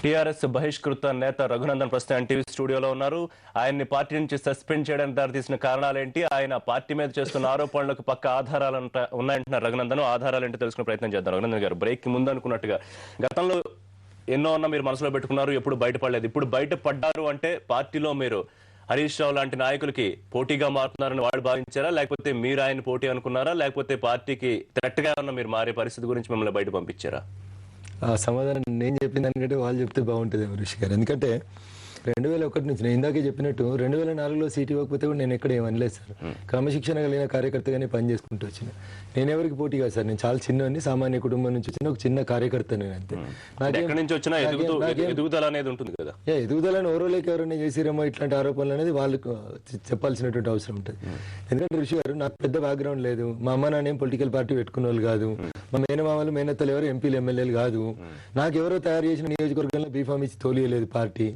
TRS బహిష్కృత నేత రఘునందన్ ప్రస్తుతం TV స్టూడియోలో ఉన్నారు. ఆయన్ని పార్టీ నుంచి సస్పెండ్ చేయడానికి దారితీసిన కారణాలేంటి, ఆయన పార్టీ మీద చేస్తున్న ఆరోపణలకు పక్క ఆధారాలు ఉన్నాయంటున్నారు రఘునందన్. ఆధారాలేంటి తెలుసుకునే ప్రయత్నం చేద్దాం. రఘునందన్ గారు, బ్రేక్ కి ముందు అనుకున్నట్టుగా గతంలో ఎన్నో ఉన్నా మీరు మనసులో పెట్టుకున్నారు, ఎప్పుడు బయటపడలేదు. ఇప్పుడు బయటపడ్డారు అంటే పార్టీలో మీరు హరీష్ రావు లాంటి నాయకులకి పోటీగా మారుతున్నారని వాళ్ళు భావించారా, లేకపోతే మీరు ఆయన పోటీ అనుకున్నారా, లేకపోతే పార్టీకి థ్రెట్ గా ఉన్న మీరు మారే పరిస్థితి గురించి మిమ్మల్ని బయట పంపించారా? ఆ సమాధానం నేను చెప్పిన దానికంటే వాళ్ళు చెప్తే బాగుంటుంది ఋషి గారు. ఎందుకంటే 2001 నుంచి నేను ఇందాకే చెప్పినట్టు 2004లో సీట్ ఇవ్వకపోతే కూడా నేను ఎక్కడ ఏమనలేదు సార్. క్రమశిక్షణ కలిగిన కార్యకర్తగానే పనిచేసుకుంటూ వచ్చిన. నేను ఎవరికి పోటీ కాదు సార్. నేను చాలా చిన్నవాడిని, సామాన్య కుటుంబం నుంచి వచ్చిన ఒక చిన్న కార్యకర్త. నేను అంతే. ఎదుగుదలని ఓరోలేక ఎవరైనా చేసిరేమో ఇట్లాంటి ఆరోపణలు అనేది వాళ్ళకు చెప్పాల్సినటువంటి అవసరం ఉంటుంది. ఎందుకంటే ఋషి గారు, నాకు పెద్ద బ్యాక్గ్రౌండ్ లేదు. మా అమ్మ నాన్న ఏం పొలిటికల్ పార్టీ పెట్టుకున్న వాళ్ళు కాదు. మా మేనమామలు మేనత్తలు ఎవరు ఎంపీలు ఎమ్మెల్యేలు కాదు. నాకు ఎవరో తయారు చేసిన నియోజకవర్గంలో బీఫామ్ ఇచ్చి తోలియలేదు పార్టీ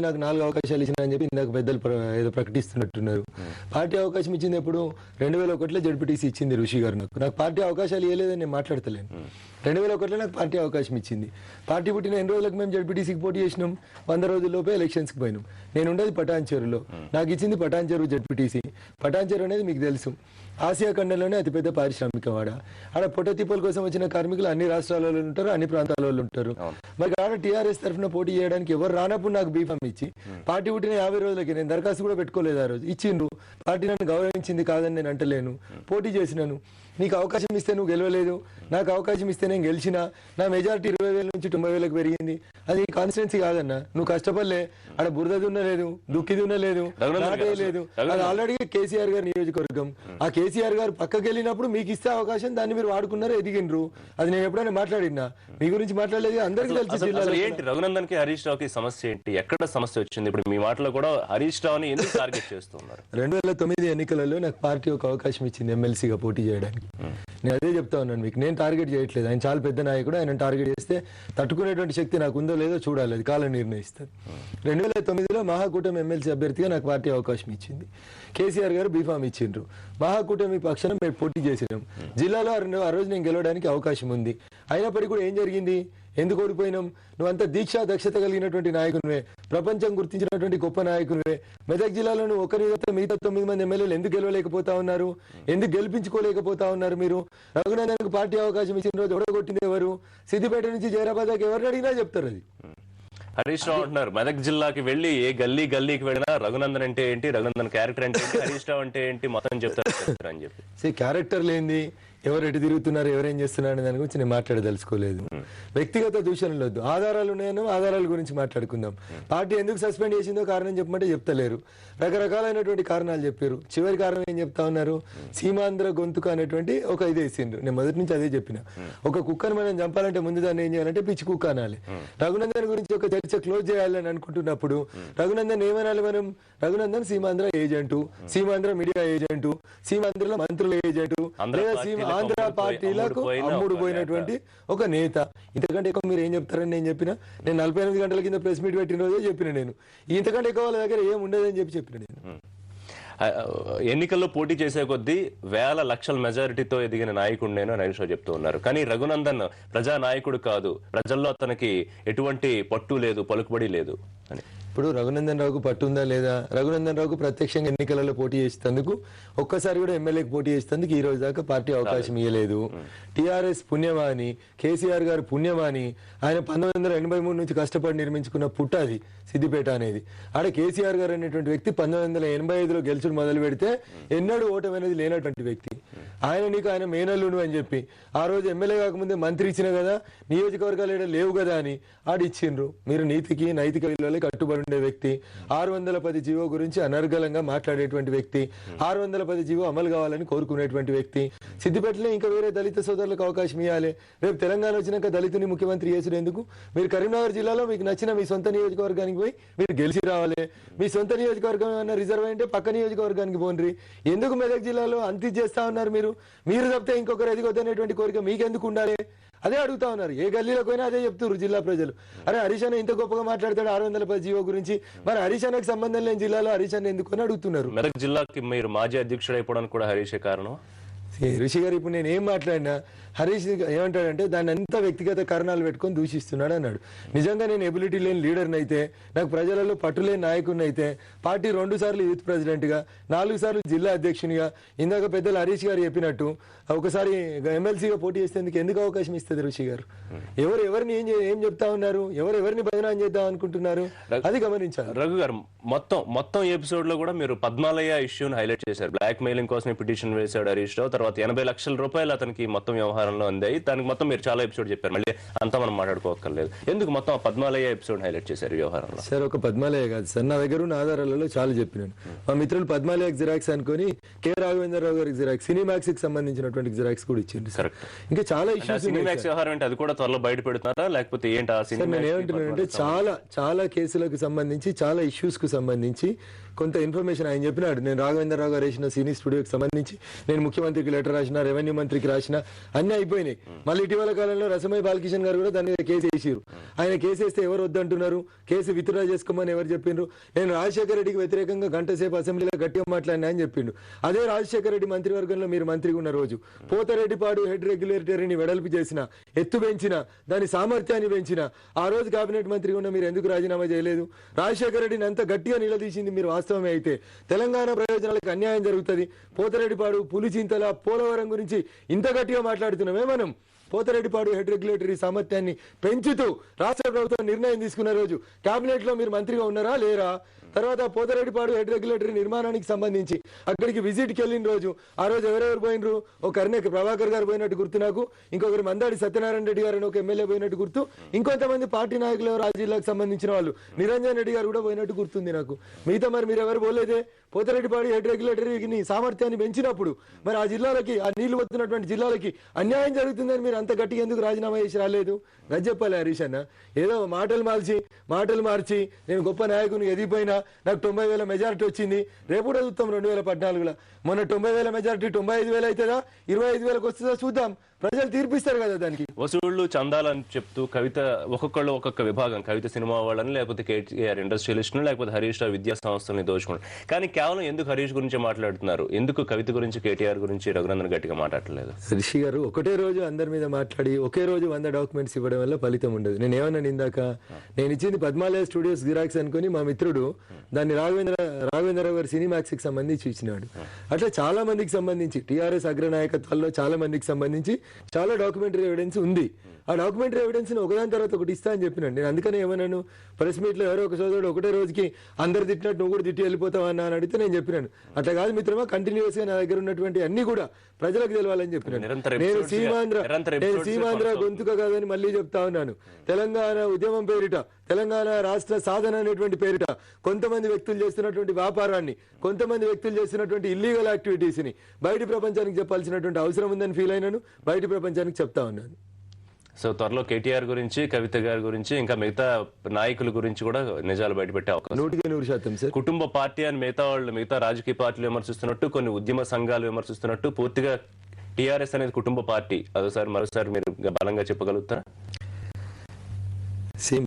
నాకు 4 అవకాశాలు ఇచ్చిన అని చెప్పి ఇందాక పెద్దలు ఏదో ప్రకటిస్తున్నట్టున్నారు. పార్టీ అవకాశం ఇచ్చింది ఎప్పుడు? 2001లో జడ్పీటీసీ ఇచ్చింది ఋషి గారు. నాకు పార్టీ అవకాశాలు ఇవ్వలేదని నేను మాట్లాడతలేను. 2001లో నాకు పార్టీ అవకాశం ఇచ్చింది. పార్టీ పుట్టిన ఎన్ని రోజులకు మేము జడ్పీటీసీకి పోటీ చేసినాం? 100 రోజుల్లోపే ఎలక్షన్స్కి పోయినాం. నేను ఉండేది పటాన్చెరులో. నాకు ఇచ్చింది పటాన్చెరు జడ్పీటీసీ. పటాన్చెరు అనేది మీకు తెలుసు, ఆసియా ఖండంలోనే అతిపెద్ద పారిశ్రామిక వాడ. ఆడ పొట్ట తిప్పల కోసం వచ్చిన కార్మికులు అన్ని రాష్ట్రాలలో ఉంటారు, అన్ని ప్రాంతాల వాళ్ళు ఉంటారు. మరి ఆడ టీఆర్ఎస్ తరఫున పోటీ చేయడానికి ఎవరు రానప్పుడు నాకు బీఫామ్ ఇచ్చి పార్టీ పుట్టిన 50 రోజులకి నేను దరఖాస్తు కూడా పెట్టుకోలేదు. ఆ రోజు ఇచ్చిండ్రు. పార్టీ నన్ను గౌరవించింది, కాదని నేను అంటలేను. పోటీ చేసినాను. నీకు అవకాశం ఇస్తే నువ్వు గెలవలేదు, నాకు అవకాశం ఇస్తే నేను గెలిచినా. నా మెజారిటీ 20,000 నుంచి 90,000 పెరిగింది. అది కాన్స్టిట్యున్సీ కాదన్నా. నువ్వు కష్టపడలే. ఆడ బురద దున్నలేదు, దుక్కి దున్నలేదు, నాటేయలేదు. అది ఆల్రెడీ కేసీఆర్ గారి నియోజకవర్గం. ఆ కేసీఆర్ గారు పక్కకి వెళ్ళినప్పుడు మీకు ఇస్తే అవకాశం, దాన్ని మీరు వాడుకున్నారు, ఎదిగినరు. అది నేను ఎప్పుడైనా మాట్లాడినా? మీ గురించి మాట్లాడలేదు, అందరికీ తెలుసు. జిల్లాలో ఏంటి రఘునందన్ కి హరీష్ రావుకి సమస్య ఏంటి? ఎక్కడ సమస్య వచ్చింది? ఇప్పుడు మీ మాటలో కూడా హరీష్ రావుని ఎందుకు టార్గెట్ చేస్తున్నారు? 2009 ఎన్నికలలో నాకు పార్టీ ఒక అవకాశం ఇచ్చింది ఎమ్మెల్సీగా పోటీ చేయడానికి. నేను అదే చెప్తా ఉన్నాను మీకు. నేను టార్గెట్ చేయట్లేదు. ఆయన చాలా పెద్ద నాయకుడు. ఆయన టార్గెట్ చేస్తే తట్టుకునేటువంటి శక్తి నాకు ఉందో లేదో చూడాలి. అది కాలం నిర్ణయిస్తారు. 2009లో మహాకూటమి ఎమ్మెల్సీ అభ్యర్థిగా నాకు పార్టీ అవకాశం ఇచ్చింది. కేసీఆర్ గారు బీఫామ్ ఇచ్చిండ్రు. మహాకూటమి పక్షాన మేము పోటీ చేసినాం. జిల్లాలో ఆ రోజు నేను గెలవడానికి అవకాశం ఉంది. అయినప్పటికీ కూడా ఏం జరిగింది? ఎందుకు ఓడిపోయినాం? నువ్వు అంత దీక్ష దక్షత కలిగినటువంటి నాయకునివే, ప్రపంచం గుర్తించినటువంటి గొప్ప నాయకునివే. మెదక్ జిల్లాలో నువ్వు ఒకరి మిగతా 9 మంది ఎమ్మెల్యేలు ఎందుకు గెలవలేకపోతా ఉన్నారు? ఎందుకు గెలిపించుకోలేకపోతా ఉన్నారు? మీరు రఘునందన్కు పార్టీ అవకాశం ఇచ్చిన రోజు ఓడగొట్టింది ఎవరు? సిద్దిపేట నుంచి జైరాబాద్ దాకా ఎవరిని అడిగినా చెప్తారు. అది హరీష్ రావు అంటున్నారు, మెదక్ జిల్లాకి వెళ్ళి ఏ గల్లీకి వెళ్ళినా రఘునందన్ అంటే ఏంటి, రఘునందన్ క్యారెక్టర్ అంటే ఏంటి, హరీష్ రావు అంటే ఏంటి మొత్తం చెప్తారు అని చెప్పి. క్యారెక్టర్ లేనిది ఎవరు ఎటు తిరుగుతున్నారు, ఎవరేం చేస్తున్నారు అనే దాని గురించి నేను మాట్లాడదలుచుకోలేదు. వ్యక్తిగత దూషణలు వద్దు. ఆధారాలు ఉన్నాయో ఆధారాల గురించి మాట్లాడుకుందాం. పార్టీ ఎందుకు సస్పెండ్ చేసిందో కారణం చెప్పమంటే చెప్తలేరు. రకరకాలైనటువంటి కారణాలు చెప్పారు. చివరి కారణం ఏం చెప్తా ఉన్నారు? సీమాంధ్ర గొంతుక అనేటువంటి ఒక ఇది వేసిండ్రు. నేను మొదటి నుంచి అదే చెప్పిన. ఒక కుక్కను మనం చంపాలంటే ముందు దాన్ని ఏం చేయాలంటే పిచ్చి కుక్క అనాలి. రఘునందన్ గురించి ఒక చర్చ క్లోజ్ చేయాలని అనుకుంటున్నప్పుడు రఘునందన్ ఏమనాలి మనం? Raghunandan Seemandhra agent, Seemandhra media agent, సీమాంధ్రలో మంత్రుల ఏజెంటు, లేదా ఆంధ్ర పార్టీలకు అమ్ముడు పోయినటువంటి ఒక నేత. ఇంతకంటే ఎక్కువ మీరు ఏం చెప్తారని నేను చెప్పిన. నేను 48 గంటల కింద ప్రెస్ మీట్ పెట్టిన రోజే చెప్పిన. నేను ఇంతకంటే ఎక్కువ వాళ్ళ దగ్గర ఏం ఉండదని చెప్పిన నేను. ఎన్నికల్లో పోటీ చేసే కొద్దీ వేల లక్షల మెజారిటీతో ఎదిగిన నాయకుడు నేను హరీష్ రావు చెప్తూ ఉన్నారు. కానీ రఘునందన్ ప్రజా నాయకుడు కాదు, ప్రజల్లో అతనికి ఎటువంటి పట్టు లేదు, పలుకుబడి లేదు అని. ఇప్పుడు రఘునందన్ రావుకు పట్టుందా లేదా? రఘునందన్ రావుకు ప్రత్యక్షంగా ఎన్నికలలో పోటీ చేసేందుకు, ఒక్కసారి కూడా ఎమ్మెల్యేకి పోటీ చేసేందుకు ఈ రోజు దాకా పార్టీ అవకాశం ఇవ్వలేదు. టీఆర్ఎస్ పుణ్యమాని, కేసీఆర్ గారు పుణ్యమాని, ఆయన 1983 నుంచి కష్టపడి నిర్మించుకున్న పుట్ట అది సిద్దిపేట అనేది. ఆడ కేసీఆర్ గారు అనేటువంటి వ్యక్తి 1985లో గెలుచుడు మొదలు పెడితే ఎన్నడూ ఓటమి అనేది లేనటువంటి వ్యక్తి. ఆయన నీకు ఆయన మేనల్లును అని చెప్పి ఆ రోజు ఎమ్మెల్యే కాకముందే మంత్రి ఇచ్చిన కదా, నియోజకవర్గాలు ఏడా లేవు కదా అని ఆడిచ్చిండ్రు. మీరు నీతికి నైతిక విలువలకి కట్టుబడి ఉండే వ్యక్తి, 610 జీవో గురించి అనర్గళంగా మాట్లాడేటువంటి వ్యక్తి, 610 జీవో అమలు కావాలని కోరుకునేటువంటి వ్యక్తి. సిద్దిపేటలో ఇంకా వేరే దళిత సోదరులకు అవకాశం ఇవ్వాలి. రేపు తెలంగాణ వచ్చినాక దళితుని ముఖ్యమంత్రి చేసుడు ఎందుకు? మీరు కరీంనగర్ జిల్లాలో మీకు నచ్చిన మీ సొంత నియోజకవర్గానికి పోయి మీరు గెలిచి రావాలి. మీ సొంత నియోజకవర్గం ఏమన్నా రిజర్వ్ అంటే పక్క నియోజకవర్గానికి పోండి. ఎందుకు మెదక్ జిల్లాలో అంతి చేస్తా ఉన్నారు? మీరు తప్పితే ఇంకొకరు ఎదిగొద్దనేటువంటి కోరిక మీకెందుకు ఉండాలి? అదే అడుగుతా ఉన్నారు. ఏ గల్లీలో పోయినా అదే చెప్తున్నారు జిల్లా ప్రజలు. అరే హరీష్ అన్న ఇంత గొప్పగా మాట్లాడతాడు 610 జీవో గురించి, మరి హరీష్ అన్నకు సంబంధం లేని జిల్లాలో హరీష్ అన్న ఎందుకు అని అడుగుతున్నారు. మెదక్ జిల్లాకి మీరు మాజీ అధ్యక్షుడు అయిపోవడానికి కూడా హరీషే కారణం. ఋషి గారు ఇప్పుడు నేను ఏం మాట్లాడినా హరీష్ ఏమంటాడంటే దాన్ని అంతా వ్యక్తిగత కారణాలు పెట్టుకొని దూషిస్తున్నాడు అన్నాడు. నిజంగా నేను ఎబిలిటీ లేని లీడర్ని అయితే, నాకు ప్రజలలో పట్టులేని నాయకుడిని అయితే, పార్టీ 2 సార్లు యూత్ ప్రెసిడెంట్గా, 4 సార్లు జిల్లా అధ్యక్షునిగా, ఇందాక పెద్దలు హరీష్ గారు చెప్పినట్టు ఒకసారి ఎమ్మెల్సీగా పోటీ చేసేందుకు ఎందుకు అవకాశం ఇస్తుంది ఋషి గారు? ఎవరిని ఏం చెప్తా ఉన్నారు? ఎవరిని బదనాం చేద్దాం అనుకుంటున్నారు? అది గమనించాలి. రఘు గారు, మొత్తం ఎపిసోడ్ లో కూడా మీరు పద్మాలయ ఇష్యూని హైలైట్ చేశారు. బ్లాక్ మెయిలింగ్ కోసం పిటిషన్ వేశాడు హరీష్ రావు. తర్వాత 80 లక్షల రూపాయలు అతనికి మొత్తం వ్యవహారంలో అందాయి. దానికి మొత్తం మీరు చాలా ఎపిసోడ్ చెప్పారు. మళ్ళీ అంతా మనం మాట్లాడుకోక్కర్లేదు. ఎందుకు మొత్తం పద్మాలయ ఎపిసోడ్ హైలైట్ చేశారు వ్యవహారంలో? సార్, ఒక పద్మాలయ కాదు సార్, నా దగ్గర ఉన్న ఆధారాలలో చాలా చెప్పినాను. మా మిత్రులు పద్మాలయ జిరాక్స్ అనుకుని కే రాఘవేంద్రరావు గారికి జిరాక్స్, సినిమాక్స్ కి సంబంధించినటువంటి జిరాక్స్ కూడా ఇచ్చింది. ఇంకా చాలా ఇష్యూస్. సినిమాక్స్ వ్యవహారం అంటే అది కూడా త్వరలో బయట పెడుతున్నారా లేకపోతే ఏంటి? నేను ఏమంటున్నానంటే చాలా కేసులకు సంబంధించి, చాలా ఇష్యూస్ కు సంబంధించి కొంత ఇన్ఫర్మేషన్ ఆయన చెప్పినాడు. నేను రాఘవేంద్రరావు గారు వేసిన సినీ స్టూడియోకి సంబంధించి నేను ముఖ్యమంత్రికి లెటర్ రాసిన, రెవెన్యూ మంత్రికి రాసిన, అన్ని అయిపోయినాయి. మళ్ళీ ఇటీవల కాలంలో రసమయ్య బాలకిషన్ గారు కూడా దాని మీద కేసు వేసారు. ఆయన కేసు వేస్తే ఎవరు వద్దంటున్నారు? కేసు విత్డ్రా చేసుకోమని ఎవరు చెప్పిండ్రు? నేను రాజశేఖర రెడ్డికి వ్యతిరేకంగా గంట సేపు అసెంబ్లీలో గట్టిగా మాట్లాడినా అని చెప్పిండు. అదే రాజశేఖర రెడ్డి మంత్రివర్గంలో మీరు మంత్రిగా ఉన్న రోజు పోతారెడ్డిపాడు హెడ్ రెగ్యులేటరీని వెడల్పు చేసిన, ఎత్తు పెంచిన, దాని సామర్థ్యాన్ని పెంచిన, ఆ రోజు కేబినెట్ మంత్రిగా ఉన్న మీరు ఎందుకు రాజీనామా చేయలేదు? రాజశేఖర రెడ్డిని అంత గట్టిగా నిలదీసింది మీరు వాస్తవమే అయితే తెలంగాణ ప్రయోజనాలకు అన్యాయం జరుగుతుంది. పోతారెడ్డిపాడు, పులిచింతల, పోలవరం గురించి ఇంత గట్టిగా మాట్లాడుతున్నామే మనం. పోతారెడ్డిపాడు హెడ్ రెగ్యులేటరీ సామర్థ్యాన్ని పెంచుతూ రాష్ట్ర ప్రభుత్వం నిర్ణయం తీసుకున్న రోజు కేబినెట్ లో మీరు మంత్రిగా ఉన్నారా లేరా? తర్వాత పోతారెడ్డిపాడు హెడ్ రెగ్యులేటరీ నిర్మాణానికి సంబంధించి అక్కడికి విజిట్కి వెళ్ళిన రోజు, ఆ రోజు ఎవరెవరు పోయినరు? ఒక కర్ణకి ప్రభాకర్ గారు పోయినట్టు గుర్తు నాకు, ఇంకొకరు మందాడి సత్యనారాయణ రెడ్డి గారు ఒక ఎమ్మెల్యే పోయినట్టు గుర్తు, ఇంకొంతమంది పార్టీ నాయకులు ఎవరు ఆ జిల్లాకు సంబంధించిన వాళ్ళు, నిరంజన్ రెడ్డి గారు కూడా పోయినట్టు గుర్తుంది నాకు. మిగతా మరి మీరు ఎవరు పోలేదే? పోతారెడ్డిపాడు హెడ్ రెగ్యులేటరీని సామర్థ్యాన్ని పెంచినప్పుడు మరి ఆ జిల్లాలకి, ఆ నీళ్లు వస్తున్నటువంటి జిల్లాలకి అన్యాయం జరుగుతుందని మీరు అంత గట్టిగా ఎందుకు రాజీనామా చేసి రాలేదు? గది చెప్పాలి హరీష్ అన్న. ఏదో మాటలు మార్చి నేను గొప్ప నాయకుని ఎదిగిపోయినా, నాకు 90,000 మెజారిటీ వచ్చింది, రేపు కూడా చూద్దాం 2014లో. మొన్న 90,000 మెజారిటీ 95,000 అవుతుందా, 25,000కి వస్తుందా చూద్దాం. ప్రజలు తీర్పిస్తారు కదా దానికి. వసూళ్లు చందాలని చెప్తూ కవిత ఒక్కొక్కళ్ళు ఒక్కొక్క విభాగం, కవిత సినిమా వాళ్ళని, లేకపోతే కేటీఆర్ ఇండస్ట్రియలిస్టులు, లేకపోతే హరీష్ రావు విద్యా సంస్థల్ని దోచుకున్నారు. కానీ కేవలం ఎందుకు హరీష్ గురించి మాట్లాడుతున్నారు? ఎందుకు కవిత గురించి, కేటీఆర్ గురించి రఘునందన్ గట్టిగా మాట్లాడలేదు? రిషి గారు, ఒకటే రోజు అందరి మీద మాట్లాడి ఒకే రోజు 100 డాక్యుమెంట్స్ ఇవ్వడం వల్ల ఫలితం ఉండదు. నేను ఏమన్నాను ఇందాక, నేను ఇచ్చింది పద్మాలయ స్టూడియోస్ జిరాక్స్ అనుకుని మా మిత్రుడు దాన్ని రాఘవేంద్రరావు గారి సినిమాక్స్ కి సంబంధించి ఇచ్చినాడు. అట్లా చాలా మందికి సంబంధించి, టీఆర్ఎస్ అగ్రనాయకత్వాల్లో చాలా మందికి సంబంధించి చాలా డాక్యుమెంటరీ ఎవిడెన్స్ ఉంది. ఆ డాక్యుమెంటరీ ఎవిడెన్స్ ని ఒకదాని తర్వాత ఒకటి ఇస్తా అని చెప్పినాను. నేను అందుకనే ఏమన్నాను, ప్రెస్ మీట్ లో ఎవరో ఒక సోదరుడు ఒకటే రోజుకి అందరు తిట్టినట్టు నువ్వు కూడా తిట్టి వెళ్ళిపోతావు అన్న అని అడిగితే నేను చెప్పినాను, అట్లా కాదు మిత్రమా, కంటిన్యూస్ గా నా దగ్గర ఉన్నటువంటి అన్ని కూడా ప్రజలకు తెలవాలని చెప్పినాను. నేను సీమాంధ్ర గొంతుక కాదని మళ్ళీ చెప్తా ఉన్నాను. తెలంగాణ ఉద్యమం పేరిట, తెలంగాణ రాష్ట్ర సాధన అనేటువంటి పేరిట కొంతమంది వ్యక్తులు చేస్తున్నటువంటి వ్యాపారాన్ని, కొంతమంది వ్యక్తులు చేస్తున్నటువంటి ఇల్లీగల్ యాక్టివిటీస్ ని బయటి ప్రపంచానికి చెప్పాల్సినటువంటి అవసరం ఉందని ఫీల్ అయినాను. బయటి ప్రపంచానికి చెప్తా ఉన్నాను. సో త్వరలో కేటీఆర్ గురించి, కవిత గారి గురించి, ఇంకా మిగతా నాయకుల గురించి కూడా నిజాలు బయటపెట్టే అవకాశం 100% సార్. కుటుంబ పార్టీ అని మిగతా రాజకీయ పార్టీలు విమర్శిస్తున్నట్టు, కొన్ని ఉద్యమ సంఘాలు విమర్శిస్తున్నట్టు, పూర్తిగా టీఆర్ఎస్ అనేది కుటుంబ పార్టీ. అదోసారి మరోసారి మీరు బలంగా చెప్పగలుగుతారా?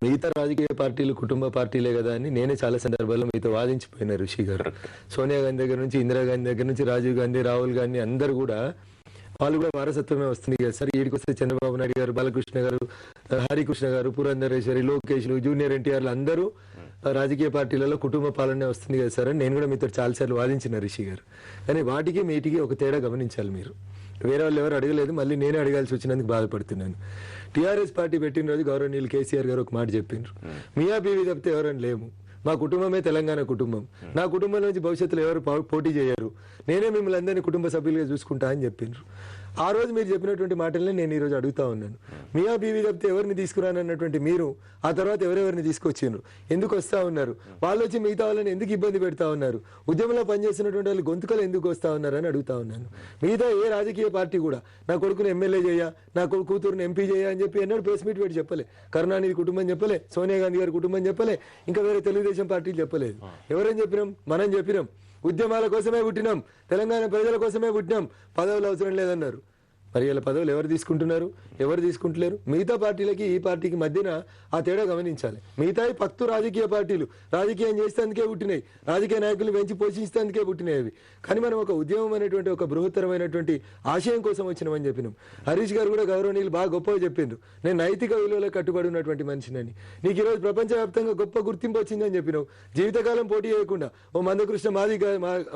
మిగతా రాజకీయ పార్టీలు కుటుంబ పార్టీలే కదా అని నేనే చాలా సందర్భాల్లో మీతో వాదించిపోయినా ఋషి గారు. సోనియా గాంధీ దగ్గర నుంచి, ఇందిరాగాంధీ దగ్గర నుంచి, రాజీవ్ గాంధీ, రాహుల్ గాంధీ అందరూ కూడా వాళ్ళు కూడా వారసత్వమే వస్తుంది కదా సార్. ఈడికి వస్తే చంద్రబాబు నాయుడు గారు, బాలకృష్ణ గారు, హరికృష్ణ గారు, పురంధరేశ్వరి, లోకేష్లు, జూనియర్ ఎన్టీఆర్లు అందరూ రాజకీయ పార్టీలలో కుటుంబ పాలనే వస్తుంది కదా సార్ అని నేను కూడా మీతో చాలాసార్లు వాదించిన ఋషి గారు. కానీ వాటికి మీటికి ఒక తేడా గమనించాలి మీరు. వేరే వాళ్ళు ఎవరు అడగలేదు, మళ్ళీ నేనే అడగాల్సి వచ్చినందుకు బాధపడుతున్నాను. టీఆర్ఎస్ పార్టీ పెట్టిన రోజు గౌరవనీయులు కేసీఆర్ గారు ఒక మాట చెప్పిండ్రు, మియా బీవీ తప్పితే ఎవరని లేము, మా కుటుంబమే తెలంగాణ కుటుంబం, నా కుటుంబం నుంచి భవిష్యత్తులో ఎవరు పోటీ చేయరు, నేనే మిమ్మల్ని అందరినీ కుటుంబ సభ్యులుగా చూసుకుంటా అని చెప్పిండ్రు. ఆ రోజు మీరు చెప్పినటువంటి మాటలనే నేను ఈరోజు అడుగుతా ఉన్నాను. మియా బీవీ తప్పితే ఎవరిని తీసుకురానన్నటువంటి మీరు ఆ తర్వాత ఎవరెవరిని తీసుకొచ్చిండ్రు, ఎందుకు వస్తా ఉన్నారు, వాళ్ళు వచ్చి మిగతా వాళ్ళని ఎందుకు ఇబ్బంది పెడతా ఉన్నారు, ఉద్యమంలో పనిచేస్తున్నటువంటి వాళ్ళు గొంతుకలు ఎందుకు వస్తా ఉన్నారు అని అడుగుతా ఉన్నాను. మిగతా ఏ రాజకీయ పార్టీ కూడా నా కొడుకుని ఎమ్మెల్యే చేయ, నా కూతురుని ఎంపీ చేయ అని చెప్పి ఎన్నడూ ప్రెస్ మీట్ పెట్టి చెప్పలే. కరుణానిధి కుటుంబం చెప్పలే, సోనియా గాంధీ గారి కుటుంబం చెప్పలే, ఇంకా వేరే తెలుగుదేశం పార్టీలు చెప్పలేదు. ఎవరని చెప్పినాం? మనం చెప్పినాం. ఉద్యమాల కోసమే పుట్టినాం, తెలంగాణ ప్రజల కోసమే పుట్టినాం, పదవులు అవసరం లేదన్నారు. మరి ఇలా పదవులు ఎవరు తీసుకుంటున్నారు, ఎవరు తీసుకుంటలేరు? మిగతా పార్టీలకి ఈ పార్టీకి మధ్యన ఆ తేడా గమనించాలి. మిగతాయి పక్తు రాజకీయ పార్టీలు రాజకీయం చేసేందుకే పుట్టినాయి, రాజకీయ నాయకులు పెంచి పోషించేందుకే పుట్టినాయి అవి. కానీ మనం ఒక ఉద్యమం అనేటువంటి ఒక బృహత్తరమైనటువంటి ఆశయం కోసం వచ్చినామని చెప్పినాం. హరీష్ గారు కూడా గౌరవనీయులు బాగా గొప్పగా చెప్పిండ్రు, నేను నైతిక విలువలకు కట్టుబడి ఉన్నటువంటి మనిషినని. నీకు ఈరోజు ప్రపంచవ్యాప్తంగా గొప్ప గుర్తింపు వచ్చిందని చెప్పినావు. జీవితకాలం పోటీ చేయకుండా ఓ మందకృష్ణ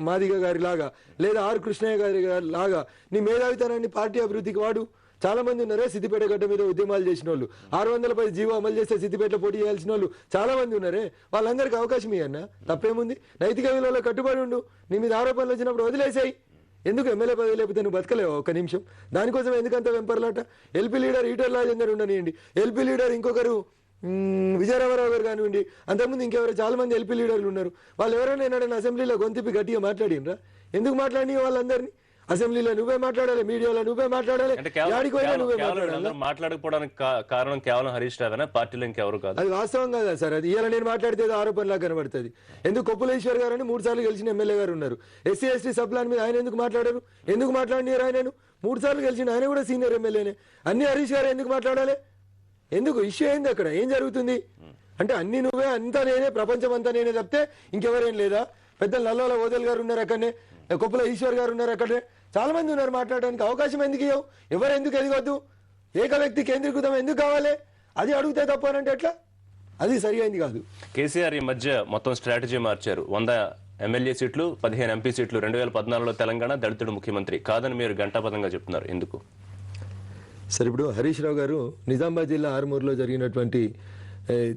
మాదిగ గారి లాగా లేదా ఆర్ కృష్ణయ్య గారి లాగా నీ మేధావితనాన్ని పార్టీ అభివృద్ధికి వాడు. చాలా మంది ఉన్నారే సిద్దిపేట గడ్డ మీద ఉద్యమాలు చేసిన వాళ్ళు, 600 జీవో అమలు చేస్తే సిద్దిపేటలో పోటీ చేయాల్సిన వాళ్ళు చాలా మంది ఉన్నారే. వాళ్ళందరికీ అవకాశం ఇవ్వన్నా, తప్పేముంది? నైతిక విలువలకు కట్టుబడి ఉండు. నీ మీద ఆరోపణలు వచ్చినప్పుడు వదిలేసాయి. ఎందుకు ఎమ్మెల్యే పదవి లేకపోతే నువ్వు బతకలేవు ఒక్క నిమిషం? దానికోసం ఎందుకంత వెంపర్లాట? ఎల్పీ లీడర్ ఈటల రాజేందర్ ఉండనియండి, ఎల్పీ లీడర్ ఇంకొకరు విజయరామారావు గారు కానివ్వండి, అంతకుముందు ఇంకెవరో చాలా మంది ఎల్పీ లీడర్లు ఉన్నారు. వాళ్ళు ఎవరైనా ఏనాడైనా అసెంబ్లీలో గొంతిప్పి గట్టిగా మాట్లాడినరా? ఎందుకు మాట్లాడి వాళ్ళందరినీ? అసెంబ్లీలో నువ్వే మాట్లాడాలి, మీడియాలో నువ్వే మాట్లాడాలి, నువ్వే మాట్లాడాలి. మాట్లాడకపోవడానికి కారణం కేవలం హరీష్ రావేనా, పార్టీలో ఇంకెవరు కాదు? అది వాస్తవం కాదా సార్? అది ఇవాళ నేను మాట్లాడితే ఆరోపణలా కనబడుతుంది. ఎందుకు కొప్పులేశ్వర్ గారు అని 3 సార్లు గెలిచిన ఎమ్మెల్యే గారు ఉన్నారు. ఎస్సీ ఎస్టీ సబ్ ప్లాన్ మీద ఆయన ఎందుకు మాట్లాడారు? ఎందుకు మాట్లాడినారు? ఆయనను 3 సార్లు గెలిచిన ఆయన కూడా సీనియర్ ఎమ్మెల్యేనే. అన్ని హరీష్ గారు ఎందుకు మాట్లాడాలి? ఎందుకు? ఇష్యూ ఏంది అక్కడ? ఏం జరుగుతుంది అంటే అన్ని నువ్వే, అంతా నేనే, ప్రపంచం అంతా నేనే తప్పితే ఇంకెవరేం లేదా? పెద్దలు నల్లోల ఓదల్ గారు ఉన్నారు అక్కడనే, కొప్పుల ఈశ్వర్ గారు ఉన్నారు అక్కడనే, చాలా మంది ఉన్నారు మాట్లాడడానికి. అవకాశం ఎందుకు ఇవ్వవు? ఎవరు ఎందుకు ఎదగొద్దు? ఏక వ్యక్తి కేంద్రీకృతం ఎందుకు కావాలి? అది అడిగితే తప్పు అని అంటే ఎట్లా? అది సరి అయింది కాదు. కేసీఆర్ ఈ మధ్య మొత్తం స్ట్రాటజీ మార్చారు. 100 ఎమ్మెల్యే సీట్లు, 15 ఎంపీ సీట్లు. 2014లో తెలంగాణ దళితుడు ముఖ్యమంత్రి కాదని మీరు గంటాపదంగా చెప్తున్నారు, ఎందుకు? సరే, ఇప్పుడు హరీష్ రావు గారు నిజామాబాద్ జిల్లా ఆరుమూరులో జరిగినటువంటి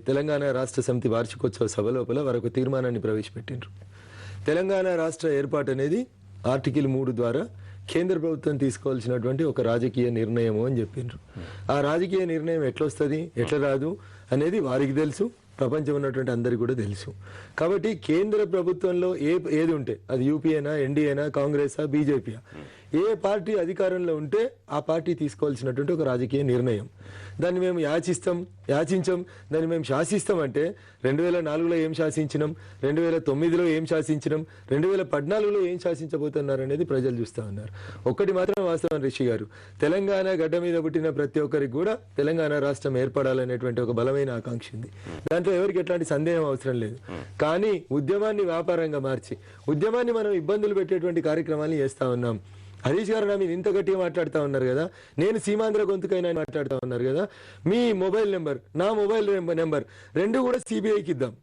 తెలంగాణ రాష్ట్ర సమితి వార్షికోత్సవ సభ లోపల వారు తీర్మానాన్ని ప్రవేశపెట్టిండ్రు. తెలంగాణ రాష్ట్ర ఏర్పాటు అనేది ఆర్టికల్ 3 ద్వారా కేంద్ర ప్రభుత్వం తీసుకోవాల్సినటువంటి ఒక రాజకీయ నిర్ణయము అని చెప్పిండ్రు. ఆ రాజకీయ నిర్ణయం ఎట్లొస్తుంది, ఎట్లా రాదు అనేది వారికి తెలుసు, ప్రపంచం ఉన్నటువంటి అందరికీ కూడా తెలుసు. కాబట్టి కేంద్ర ప్రభుత్వంలో ఏది ఉంటే అది యూపీఏనా, ఎన్డీఏనా, కాంగ్రెసా, బీజేపీయా, ఏ పార్టీ అధికారంలో ఉంటే ఆ పార్టీ తీసుకోవాల్సినటువంటి ఒక రాజకీయ నిర్ణయం. దాన్ని మేము యాచించం, దాన్ని మేము శాసిస్తాం. అంటే 2004లో ఏం శాసించినాం, 2009లో ఏం శాసించినాం, 2014లో ఏం శాసించబోతున్నారు అనేది ప్రజలు చూస్తూ ఉన్నారు. ఒక్కటి మాత్రం వాస్తవం రిషి గారు, తెలంగాణ గడ్డ మీద పుట్టిన ప్రతి ఒక్కరికి కూడా తెలంగాణ రాష్ట్రం ఏర్పడాలనేటువంటి ఒక బలమైన ఆకాంక్ష ఉంది. దాంట్లో ఎవరికి ఎట్లాంటి సందేహం అవసరం లేదు. కానీ ఉద్యమాన్ని వ్యాపారంగా మార్చి ఉద్యమాన్ని మనం ఇబ్బందులు పెట్టేటువంటి కార్యక్రమాన్ని చేస్తా ఉన్నాం. హరీష్ గారు నా మీద ఇంత గట్టిగా మాట్లాడుతూ ఉన్నారు కదా, నేను సీమాంధ్ర గొంతుకైనా మాట్లాడుతూ ఉన్నారు కదా. మీ మొబైల్ నెంబర్, నా మొబైల్ నెంబర్ 2 కూడా సిబిఐకి ఇద్దాం.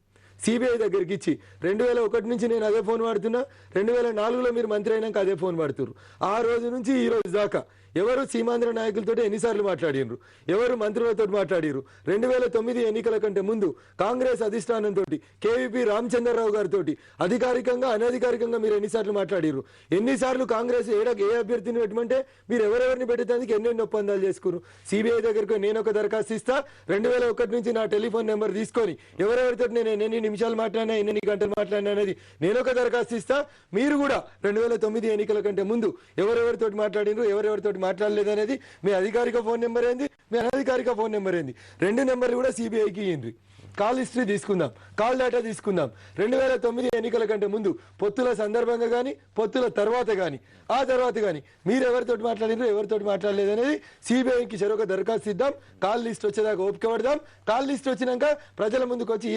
సిబిఐ దగ్గరికి ఇచ్చి 2001 నుంచి నేను అదే ఫోన్ వాడుతున్నా, 2004లో మీరు మంత్రి అయినాక అదే ఫోన్ వాడుతున్నారు. ఆ రోజు నుంచి ఈ రోజు దాకా ఎవరు సీమాంధ్ర నాయకులతో ఎన్నిసార్లు మాట్లాడినరు, ఎవరు మంత్రులతో మాట్లాడిరు? 2009 ఎన్నికల కంటే ముందు కాంగ్రెస్ అధిష్టానంతో కేవీపీ రామచంద్రరావు గారితో అధికారికంగా అనధికారికంగా మీరు ఎన్నిసార్లు మాట్లాడిరు? ఎన్నిసార్లు కాంగ్రెస్ ఏ అభ్యర్థిని పెట్టమంటే మీరు ఎవరెవరిని పెట్టడానికి ఎన్నెన్ని ఒప్పందాలు చేసుకున్నారు? సిబిఐ దగ్గరకు నేను ఒక దరఖాస్తు ఇస్తా, 2001 నుంచి నా టెలిఫోన్ నెంబర్ తీసుకొని ఎవరెవరితో నేను ఎన్ని నిమిషాలు మాట్లాడినా, ఎన్ని గంటలు మాట్లాడినా అనేది నేను ఒక దరఖాస్తు ఇస్తా. మీరు కూడా 2009 ఎన్నికల కంటే ముందు ఎవరెవరితో మాట్లాడినరు, ఎవరెవరితో మాట్లాడలేదు అనేది మీ అధికారిక ఫోన్ నెంబర్ ఏంది, మీ అనధికారిక ఫోన్ నెంబర్ ఏంది? 2 నెంబర్లు కూడా సిబిఐకి ఇయ్యండి. కాల్ హిస్టరీ తీసుకుందాం, కాల్ డేటా తీసుకుందాం. 2009 ఎన్నికల కంటే ముందు పొత్తుల సందర్భంగా కానీ, పొత్తుల తర్వాత కానీ, ఆ తర్వాత కానీ మీరు ఎవరితోటి మాట్లాడినారో, ఎవరితోటి మాట్లాడలేదు అనేది సిబిఐకి చెరొక దరఖాస్తు ఇద్దాం. కాల్ లిస్ట్ వచ్చేదాకా ఓపిక పడదాం. కాల్ లిస్ట్ వచ్చినాక ప్రజల ముందుకు వచ్చి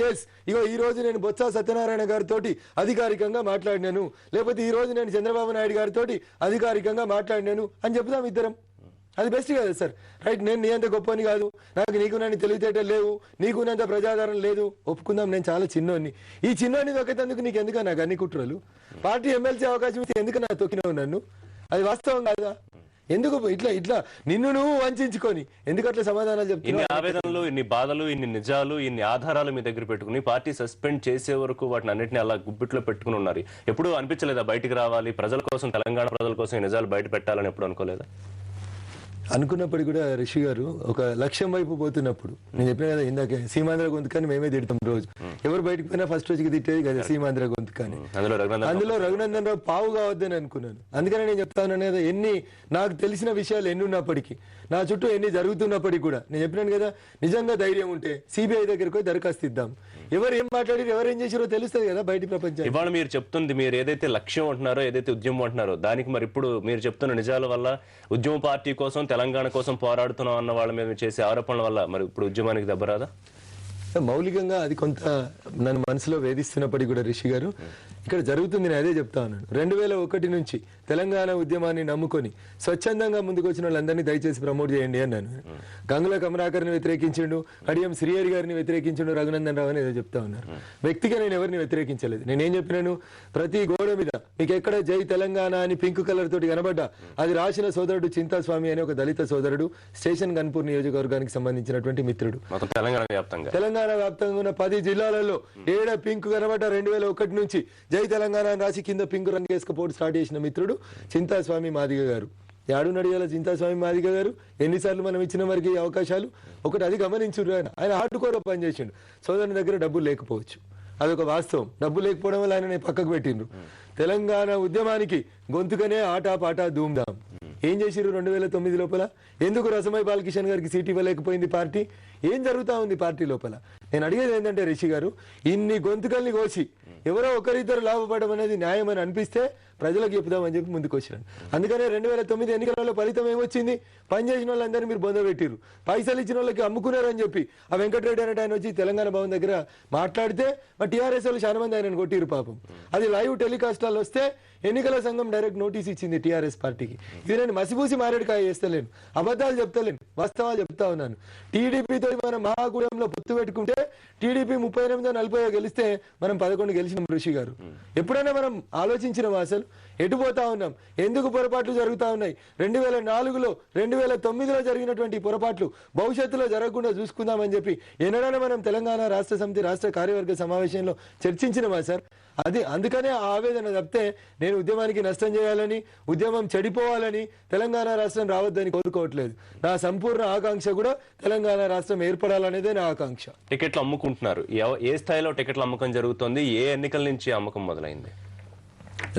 ఇగో ఈ రోజు నేను బొత్స సత్యనారాయణ గారితో అధికారికంగా మాట్లాడినాను, లేకపోతే ఈ రోజు నేను చంద్రబాబు నాయుడు గారితో అధికారికంగా మాట్లాడినాను అని చెప్దాం ఇద్దరం. అది బెస్ట్ కదా సార్? రైట్, నేను నీ అంత గొప్పని కాదు, నీకు నన్ను తెలివితేటలు లేవు, నీకు నంత ప్రజాదరణ లేదు, ఒప్పుకుందాం. నేను చాలా చిన్నోని. ఈ చిన్నోని దొక్కేందుకు నీకు ఎందుకు నాకు అన్ని కుట్రలు? పార్టీ ఎమ్మెల్సీ అవకాశం ఇస్తే ఎందుకు నాకు తొక్కినావు నన్ను? అది వాస్తవం కాదా? ఎందుకు ఇట్లా నిన్ను నువ్వు వంచుకొని ఎందుకు అట్లా సమాధానాలు చెప్తున్నావు? ఇన్ని ఆవేదనలు, ఇన్ని బాధలు, ఇన్ని నిజాలు, ఇన్ని ఆధారాలు మీ దగ్గర పెట్టుకుని పార్టీ సస్పెండ్ చేసే వరకు వాటిని అన్నింటినీ అలా గుప్పిట్లో పెట్టుకుని ఉన్నారు. ఎప్పుడు అనిపించలేదా బయటికి రావాలి, ప్రజల కోసం, తెలంగాణ ప్రజల కోసం ఈ నిజాలు బయట పెట్టాలని ఎప్పుడు అనుకోలేదా? అనుకున్నప్పుడు కూడా రిషి గారు ఒక లక్ష్యం వైపు పోతున్నప్పుడు, నేను చెప్పిన కదా ఇందాక, సీమాంధ్ర గొంతుకాని మేమే తిడతాం రోజు. ఎవరు బయటకు పోయినా ఫస్ట్ రోజుకి తిట్టేది కదా సీమాంధ్ర గొంతుకాని. అందులో రఘునందన్ రావు పావు కావద్దని అనుకున్నాను. అందుకని నేను చెప్తా ఉన్నాను కదా, నాకు తెలిసిన విషయాలు ఎన్ని ఉన్నప్పటికీ నా చుట్టూ ఎన్ని జరుగుతున్నప్పటికీ కూడా నేను చెప్పినాను కదా, నిజంగా ధైర్యం ఉంటే సిబిఐ దగ్గరికి పోయి దరఖాస్తు ఇద్దాం. ఎవరు ఏం మాట్లాడారు, ఎవరు ఏం చేసారో తెలుస్తుంది కదా బయట ప్రపంచం. ఇవాళ మీరు చెప్తుంది, మీరు ఏదైతే లక్ష్యం అంటున్నారో, ఏదైతే ఉద్యమం అంటున్నారో, దానికి మరి ఇప్పుడు మీరు చెప్తున్న నిజాల వల్ల, ఉద్యమ పార్టీ కోసం, తెలంగాణ కోసం పోరాడుతున్నాం అన్న వాళ్ళ మీద చేసే ఆరోపణల వల్ల మరి ఇప్పుడు ఉద్యమానికి దెబ్బరాదా? మౌలికంగా అది కొంత నన్ను మనసులో వేధిస్తున్నప్పటికీ కూడా రిషి గారు, ఇక్కడ జరుగుతుంది, నేను అదే చెప్తా ఉన్నాను. 2001 నుంచి తెలంగాణ ఉద్యమాన్ని నమ్ముకొని స్వచ్ఛందంగా ముందుకు వచ్చిన వాళ్ళందరినీ దయచేసి ప్రమోట్ చేయండి అన్నాను. గంగుల కమలాకర్ని వ్యతిరేకించిండు, కడియం శ్రీహరి గారిని వ్యతిరేకించిండు, రఘునందన్ రావు అని ఏదో చెప్తా ఉన్నారు. వ్యక్తిగా నేను ఎవరిని వ్యతిరేకించలేదు. నేనేం చెప్పినాను, ప్రతి గోడ మీద మీకు ఎక్కడ జై తెలంగాణ అని పింక్ కలర్ తోటి కనబడ్డా అది రాసిన సోదరుడు చింతాస్వామి అనే ఒక దళిత సోదరుడు, స్టేషన్ గన్పూర్ నియోజకవర్గానికి సంబంధించినటువంటి మిత్రుడు. తెలంగాణ వ్యాప్తంగా ఉన్న 10 జిల్లాలలో ఏడ పింక్ కనబడ్డ 2001 నుంచి జై తెలంగాణ అని రాసి కింద పింక్ రంగు వేసుకపోటు స్టార్ట్ చేసిన మిత్రుడు చింతాస్వామి మాదిగ గారు. యాడున్నాడు ఇవాళ చింతాస్వామి మాదిగ గారు? ఎన్నిసార్లు మనం ఇచ్చిన వారికి అవకాశాలు? ఒకటి అది గమనించుడు. ఆయన హార్డ్ కోర్ పనిచేసిండు. సోదరుని దగ్గర డబ్బులు లేకపోవచ్చు, అదొక వాస్తవం. డబ్బు లేకపోవడం వల్ల ఆయన పక్కకు పెట్టిండ్రు. తెలంగాణ ఉద్యమానికి గొంతుకనే ఆటా పాటా ధూమ్ధాం. ఏం చేసిరు 2009 లోపల? ఎందుకు రసమై బాలకిషన్ గారికి సీట్ ఇవ్వలేకపోయింది పార్టీ? ఏం జరుగుతా ఉంది పార్టీ లోపల? నేను అడిగేది ఏంటంటే రిషి గారు, ఇన్ని గొంతుకల్ని కోసి ఎవరో ఒకరిద్దరు లాభపడడం అనేది న్యాయం అని అనిపిస్తే ప్రజలకు చెప్దామని చెప్పి ముందుకు వచ్చినాను. అందుకనే 2009 ఎన్నికలలో ఫలితం ఏమొచ్చింది? పనిచేసిన వాళ్ళందరినీ మీరు బొందబెట్టిరు, పైసలు ఇచ్చిన వాళ్ళకి అమ్ముకున్నారని చెప్పి ఆ వెంకటరెడ్డి అనేట ఆయన వచ్చి తెలంగాణ భవన్ దగ్గర మాట్లాడితే మా టీఆర్ఎస్ వాళ్ళు చాలా మంది ఆయనను కొట్టిరు పాపం. అది లైవ్ టెలికాస్టాలు వస్తే ఎన్నికల సంఘం డైరెక్ట్ నోటీస్ ఇచ్చింది టీఆర్ఎస్ పార్టీకి. ఇది నేను మసిపూసి మారేడుకాయ చేస్తలేను, అబద్ధాలు చెప్తలేను, వాస్తవాలు చెప్తా ఉన్నాను. టీడీపీతో మనం మహాగూడెంలో పొత్తు పెట్టుకుంటే టీడీపీ 38-40 గెలిస్తే మనం 11 గెలిచినాం ఋషి గారు. ఎప్పుడైనా మనం ఆలోచించినాం అసలు ఎటు పోతా ఉన్నాం, ఎందుకు పొరపాట్లు జరుగుతా ఉన్నాయి? 2004లో 2009లో జరిగినటువంటి పొరపాట్లు భవిష్యత్తులో జరగకుండా చూసుకుందామని చెప్పి ఎన్నడైనా మనం తెలంగాణ రాష్ట్ర సమితి రాష్ట్ర కార్యవర్గ సమావేశంలో చర్చించినమా సార్? అది అందుకనే ఆ ఆవేదన తప్పితే నేను ఉద్యమానికి నష్టం చేయాలని, ఉద్యమం చెడిపోవాలని, తెలంగాణ రాష్ట్రం రావద్దని కోరుకోవట్లేదు. నా సంపూర్ణ ఆకాంక్ష కూడా తెలంగాణ రాష్ట్రం ఏర్పడాలనేదే నా ఆకాంక్ష. టికెట్లు అమ్ముకుంటున్నారు, ఏ స్థాయిలో టికెట్ల అమ్మకం జరుగుతుంది? ఏ ఎన్నికల నుంచి అమ్మకం మొదలైంది?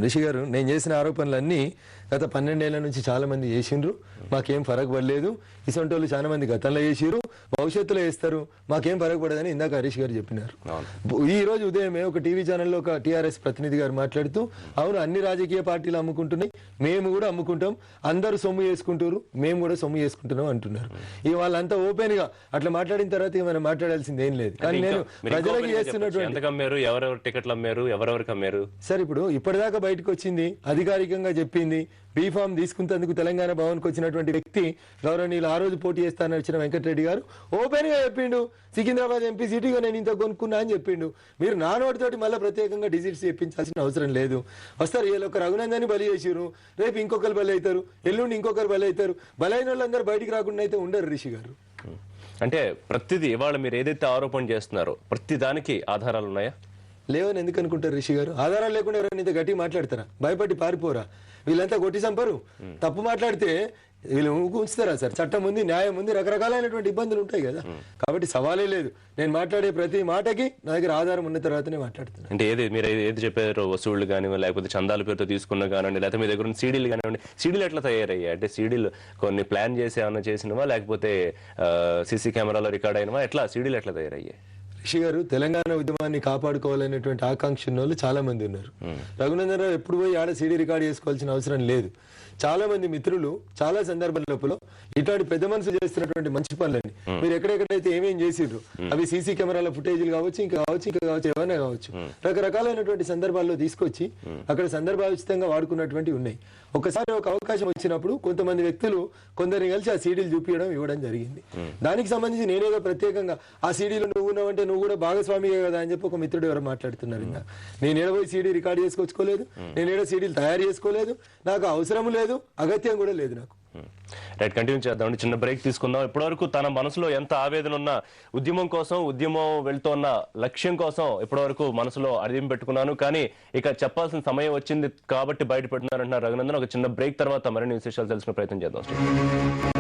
రిషి గారు, నేను చేసిన ఆరోపణలన్నీ గత 12 ఏళ్ల నుంచి చాలా మంది చేసిండ్రు, మాకేం ఫరక్ పడలేదు. ఇసొంటి వాళ్ళు చాలా మంది గతంలో చేసిరు, భవిష్యత్తులో వేస్తారు, మాకేం ఫరక్ పడదని ఇందాక హరీష్ గారు చెప్పినారు. ఈ రోజు ఉదయమే ఒక టీవీ ఛానల్లో ఒక టీఆర్ఎస్ ప్రతినిధి గారు మాట్లాడుతూ, అవును అన్ని రాజకీయ పార్టీలు అమ్ముకుంటున్నాయి, మేము కూడా అమ్ముకుంటాం, అందరూ సొమ్ము చేసుకుంటారు, మేము కూడా సొమ్ము చేసుకుంటున్నాం అంటున్నారు. ఈ వాళ్ళంతా ఓపెన్ గా అట్లా మాట్లాడిన తర్వాత మనం మాట్లాడాల్సింది ఏం లేదు. కానీ నేను ప్రజలకు చేస్తున్నటువంటి ఎవరెవరు టికెట్లు అమ్మారు, ఎవరెవరికి అమ్మారు సార్, ఇప్పుడు ఇప్పటిదాకా బయటకు వచ్చింది, అధికారికంగా చెప్పింది, బీఫామ్ తీసుకున్నందుకు తెలంగాణ భవన్కి వచ్చినటువంటి వ్యక్తి గౌరవనీయులు ఆ రోజు పోటీ చేస్తానని వచ్చిన వెంకటరెడ్డి గారు ఓపెన్ గా చెప్పిండు, సికింద్రాబాద్ ఎంపీ సీటుగా నేను ఇంత కొనుక్కున్నా అని చెప్పిండు. మీరు నా నోటితోటి మళ్ళీ ప్రత్యేకంగా డిజిట్స్ చెప్పించాల్సిన అవసరం లేదు. వస్తారు, వీళ్ళు ఒక రఘునందన్ని బలి చేసిరు, రేపు ఇంకొకరు బలి అవుతారు, ఎల్లుండి ఇంకొకరు బలి అవుతారు. బలైన వాళ్ళందరూ బయటికి రాకుండా అయితే ఉండరు రిషి గారు. అంటే ప్రతిదీ ఇవాళ మీరు ఏదైతే ఆరోపణ చేస్తున్నారో ప్రతి దానికి ఆధారాలు ఉన్నాయా? లేవని ఎందుకు అనుకుంటారు రిషి గారు? ఆధారాలు లేకుండా ఎవరైనా ఇంత గట్టి మాట్లాడతారా? భయపడి పారిపోరా? వీళ్ళంతా కొట్టి చంపరు. తప్పు మాట్లాడితే వీళ్ళు ఉంచుతారా సార్? చట్టం ఉంది, న్యాయం ఉంది, రకరకాలైనటువంటి ఇబ్బందులు ఉంటాయి కదా. కాబట్టి సవాలే లేదు. నేను మాట్లాడే ప్రతి మాటకి నా దగ్గర ఆధారం ఉన్న తర్వాతనే మాట్లాడుతున్నాను. అంటే మీరు ఏది చెప్పారో, వసూళ్లు కానివ్వండి, లేకపోతే చందాల పేరుతో తీసుకున్న కానివ్వండి, లేకపోతే మీ దగ్గర ఉన్న సీడీలు కానివ్వండి, సీడీలు ఎట్లా తయారయ్యాయి? అంటే సీడీలు కొన్ని ప్లాన్ చేసి ఏమైనా చేసినవా, లేకపోతే సీసీ కెమెరాలో రికార్డ్ అయినవా? ఎట్లా సీడీలు ఎట్లా తయారయ్యాయి? రిషి గారు, తెలంగాణ ఉద్యమాన్ని కాపాడుకోవాలనేటువంటి ఆకాంక్ష ఉన్న వాళ్ళు చాలా మంది ఉన్నారు. రఘునందన్ రావు ఎప్పుడు పోయి ఆడ సీడీ రికార్డ్ చేసుకోవాల్సిన అవసరం లేదు. చాలా మంది మిత్రులు చాలా సందర్భాల లోపల ఇట్లాంటి పెద్ద మనుషులు చేస్తున్నటువంటి మంచి పనులని మీరు ఎక్కడెక్కడైతే ఏమేం చేసిర్రు, అవి సీసీ కెమెరాల ఫుటేజీలు కావచ్చు, ఇంకా ఏమైనా కావచ్చు, రకరకాలైనటువంటి సందర్భాల్లో తీసుకొచ్చి అక్కడ సందర్భోచితంగా వాడుకున్నటువంటి ఉన్నాయి. ఒకసారి ఒక అవకాశం వచ్చినప్పుడు కొంతమంది వ్యక్తులు కొందరిని కలిసి ఆ సీడీలు చూపించడం ఇవ్వడం జరిగింది. దానికి సంబంధించి నేనేదో ప్రత్యేకంగా ఆ సీడీలో నువ్వు ఉన్నావంటే నువ్వు కూడా భాగస్వామిగా కదా అని చెప్పి ఒక మిత్రుడు ఎవరు మాట్లాడుతున్నారు. ఇంకా నేను ఏడబోయి సీడీ రికార్డ్ చేసుకొచ్చుకోలేదు, నేను ఏడో సీడీలు తయారు చేసుకోలేదు, నాకు అవసరం లేదు, అగత్యం కూడా లేదు నాకు. రైట్, కంటిన్యూ చేద్దాం. చిన్న బ్రేక్ తీసుకుందాం. ఇప్పటివరకు తన మనసులో ఎంత ఆవేదన ఉన్నా ఉద్యమం కోసం, ఉద్యమం వెళ్తున్న లక్ష్యం కోసం ఇప్పటివరకు మనసులో అడిగి పెట్టుకున్నాను, కానీ ఇక చెప్పాల్సిన సమయం వచ్చింది కాబట్టి బయట పెడుతున్నారంటున్నారు రఘునందన్. ఒక చిన్న బ్రేక్ తర్వాత మరిన్ని విశేషాలు తెలుసుకునే ప్రయత్నం చేద్దాం.